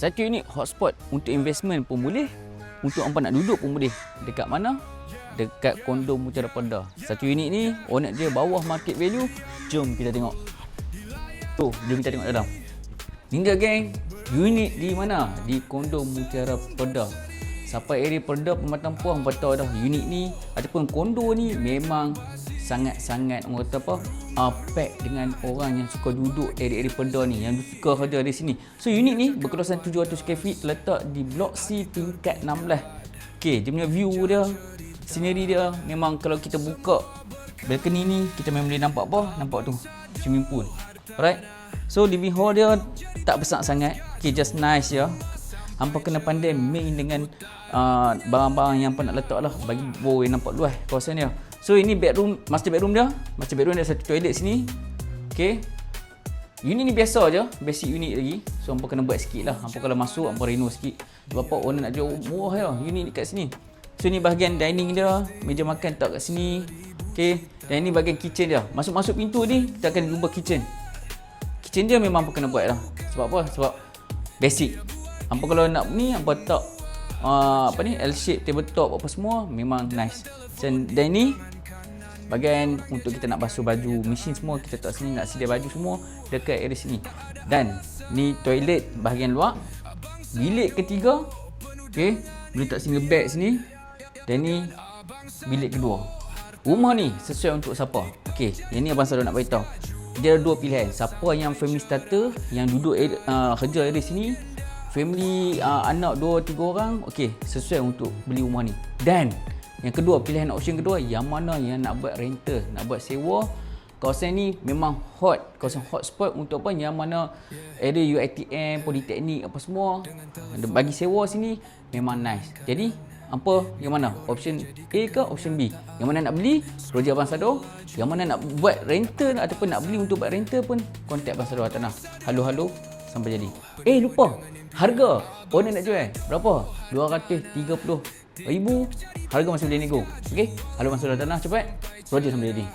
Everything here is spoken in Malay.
Satu unit hotspot untuk investment pun boleh, untuk hampa nak duduk pun boleh. Dekat mana? Dekat kondo Mutiara Pedas. Satu unit ni onet dia bawah market value. Jom kita tengok. Jom kita tengok dalam. Hingga geng, unit di mana? Di kondo Mutiara Pedas. Sampai area Pedas Permatan Puah, hampa tahu dah unit ni ataupun kondo ni memang sangat-sangat orang kata apa, pack dengan orang yang suka duduk area-area Pedas ni, yang suka kerja di sini. So unit ni berkawasan 700 square feet, terletak di blok C tingkat 16. Okey, dia punya view dia, scenery dia, memang kalau kita buka balcony ni, kita memang boleh nampak apa? Nampak tu, swimming pool. Alright. So living hall dia tak besar sangat. Okay, just nice ya. Hampa kena pandai main dengan barang-barang yang hampa nak letak lah, bagi boy nampak luas kawasan dia. So ini bedroom, master bedroom dia. Master bedroom dia ada satu toilet sini. Okay. Unit ni biasa je, basic unit lagi. So hampa kena buat sikit lah. Hampa kalau masuk, hampa reno sikit. Bapak owner nak jual murah ya unit dekat sini. So ni bahagian dining dia, meja makan tak kat sini. Okay. Dan ini bahagian kitchen dia. Masuk-masuk pintu ni, kita akan jumpa kitchen. Kitchen dia memang hampa kena buat lah. Sebab apa? Sebab basic. Hampa kalau nak ni, hampa tak L-shape tabletop apa semua, memang nice. Dan ni bahagian untuk kita nak basuh baju, mesin semua kita tak sini, nak sedia baju semua dekat area sini. Dan ni toilet bahagian luar. Bilik ketiga. Okey, boleh tak single bed sini. Dan ni bilik kedua. Rumah ni sesuai untuk siapa? Okey, yang ni abang Sarul nak beritahu. Dia ada dua pilihan. Siapa yang family starter, yang duduk kerja area sini, family anak 2-3 orang, okey, sesuai untuk beli rumah ni. Dan yang kedua, pilihan option kedua, yang mana yang nak buat rental, nak buat sewa. Kawasan ni memang hot, kawasan hotspot untuk apa? Yang mana area UiTM, Politeknik apa semua, bagi sewa sini memang nice. Jadi apa yang mana? Option A ke option B? Yang mana nak beli? Roja Abang Sado. Yang mana nak buat rental ataupun nak beli untuk buat rental pun kontak Abang Sado Tanah. Halo sampai jadi. Lupa. Harga owner nak jual berapa? 230,000. Harga masih boleh nego. Okey. Halo Abang Sado Tanah, cepat. Roja sampai jadi.